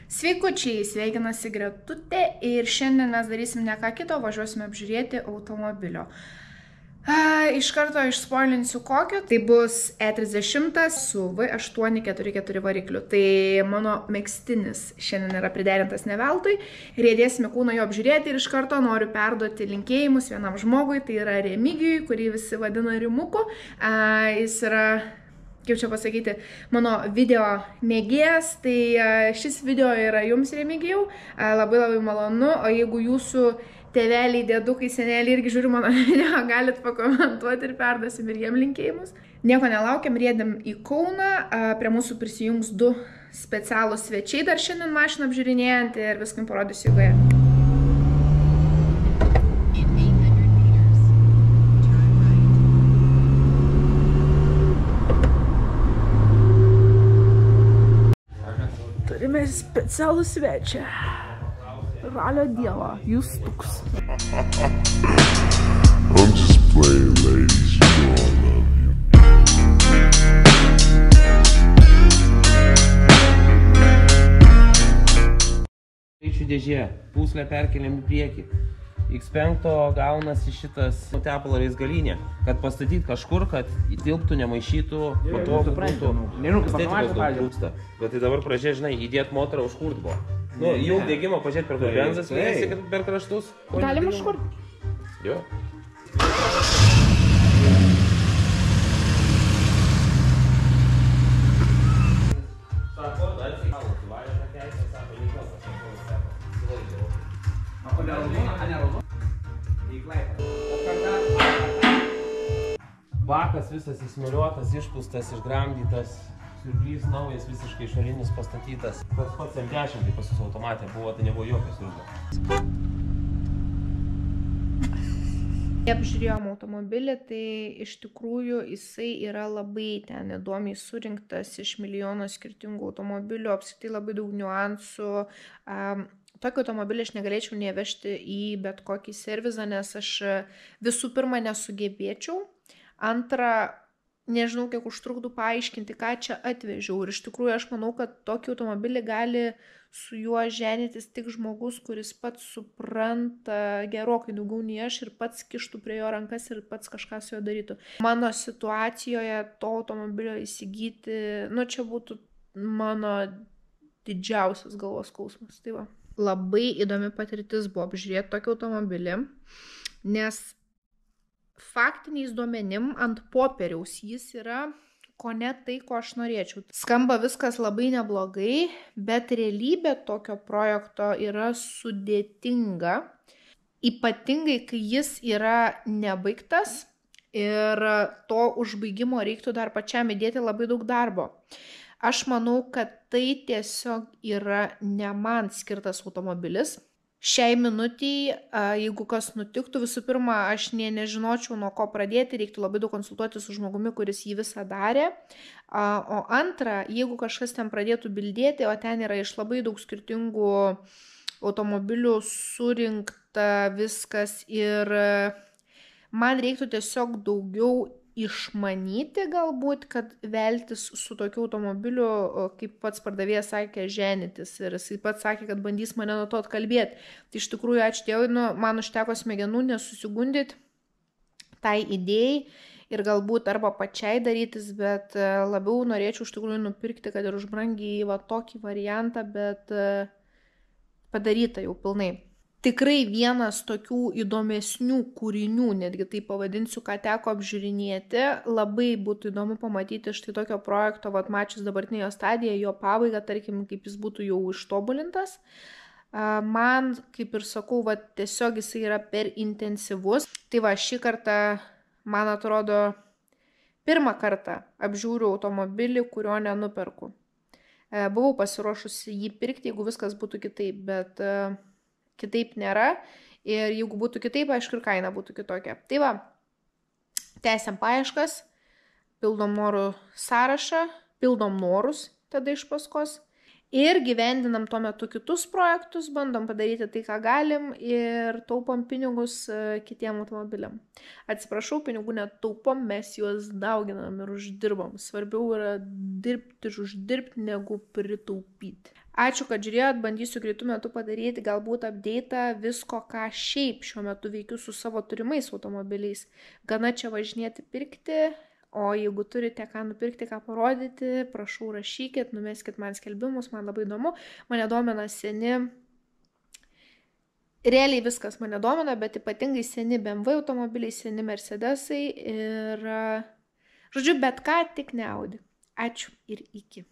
Sveikučiai, sveikinasi Gretutė ir šiandien mes darysim ne ką kito, važiuosime apžiūrėti automobilio. Iš karto išspoilinsiu kokio, tai bus E30 su V844 varikliu. Tai mano megztinis šiandien yra priderintas ne veltui. Riedėsime kūną jo apžiūrėti ir iš karto noriu perduoti linkėjimus vienam žmogui, tai yra Remigijui, kurį visi vadina Rimuku. Jis yra, kaip čia pasakyti, mano video mėgėjas, tai šis video yra jums, Remigijau, labai labai malonu, o jeigu jūsų tėveliai, dėdukai, seneliai irgi žiūri mano video, galit pakomentuoti ir perduosim ir jiem linkėjimus. Nieko nelaukiam, riedėm į Kauną, prie mūsų prisijungs 2 specialūs svečiai dar šiandien mašiną apžiūrinėjant ir viską parodysiu eigoje. Turime specialų svečią. Ralio dievą, Justuks. I'm just playing, ladies. You know I love you. Skaičių dėžė, puslę perkeliam į priekį. X5 gaunasi šitas tepalo raizgalinė, kad pastatyti kažkur, kad įtilptų, nemaišytų, patogu būtų. Estetikos daug trūksta. Bet tai dabar pradžia, žinai, įdėt motorą užkurt buvo. Nu, jų dėgimą pažiūrėt per kur benzas liejasi, kad per kraštus. Galim užkurt? Jo. Bakas visas įsmėliuotas, išpūstas, išgramdytas. Siurblys naujas, visiškai išorinis pastatytas. Tas pats M10 tai pas jūsų automatė buvo, tai nebuvo jokio siurblio. Apžiūrėjom automobilį, tai iš tikrųjų jisai yra labai ten įdomiai surinktas iš milijono skirtingų automobilių, apskritai labai daug niuansų. Tokį automobilį aš negalėčiau nevežti į bet kokį servizą, nes aš visų pirma nesugebėčiau. Antra, nežinau, kiek užtruktų paaiškinti, ką čia atvežiau. Ir iš tikrųjų aš manau, kad tokį automobilį gali su juo ženytis tik žmogus, kuris pats supranta gerokai daugiau nei aš ir pats kištų prie jo rankas ir pats kažką su juo darytų. Mano situacijoje to automobilio įsigyti, nu čia būtų mano didžiausias galvos skausmas. Tai va. Labai įdomi patirtis buvo apžiūrėti tokį automobilį, nes faktiniais duomenim ant popieriaus jis yra kone tai, ko aš norėčiau. Skamba viskas labai neblogai, bet realybė tokio projekto yra sudėtinga, ypatingai kai jis yra nebaigtas ir to užbaigimo reiktų dar pačiam įdėti labai daug darbo. Aš manau, kad tai tiesiog yra ne man skirtas automobilis. Šiai minutiai, jeigu kas nutiktų, visų pirma, aš nežinočiau, nuo ko pradėti, reiktų labai daug konsultuoti su žmogumi, kuris jį visą darė. O antra, jeigu kažkas ten pradėtų bildėti, o ten yra iš labai daug skirtingų automobilių surinkta viskas ir man reiktų tiesiog daugiau išmanyti galbūt, kad veltis su tokiu automobiliu, kaip pats pardavėjas sakė, ženytis. Ir jisai pats sakė, kad bandys mane nuo to atkalbėti. Tai iš tikrųjų, ačiū Dievui, man užteko smegenų nesusigundyti tai idėjai ir galbūt arba pačiai darytis, bet labiau norėčiau iš tikrųjų nupirkti, kad ir už brangiai va tokį variantą, bet padaryta jau pilnai. Tikrai vienas tokių įdomesnių kūrinių, netgi tai pavadinsiu, ką teko apžiūrinėti, labai būtų įdomu pamatyti štai tokio projekto, vat mačius dabartinę jo stadiją, jo pabaigą, tarkim, kaip jis būtų jau ištobulintas. Man, kaip ir sakau, vat tiesiog jisai yra per intensyvus. Tai va, šį kartą, man atrodo, pirmą kartą apžiūriu automobilį, kurio nenuperku. Buvau pasiruošusi jį pirkti, jeigu viskas būtų kitaip, bet kitaip nėra ir jeigu būtų kitaip, aišku, ir kaina būtų kitokia. Tai va, tęsiam paieškas, pildom norų sąrašą, pildom norus tada iš paskos ir gyvendinam tuo metu kitus projektus, bandom padaryti tai, ką galim ir taupom pinigus kitiem automobiliam. Atsiprašau, pinigų netaupom, mes juos dauginam ir uždirbam. Svarbiau yra dirbti ir uždirbti, negu pritaupyti. Ačiū, kad žiūrėjot, bandysiu greitų metų padaryti galbūt update'ą visko, ką šiaip šiuo metu veikiu su savo turimais automobiliais. Gana čia važinėti pirkti, o jeigu turite ką nupirkti, ką parodyti, prašau rašykit, numeskit man skelbimus, man labai įdomu. Mane domina seni, realiai viskas mane domina, bet ypatingai seni BMW automobiliai, seni Mercedesai ir, žodžiu, bet ką, tik ne Audi. Ačiū ir iki.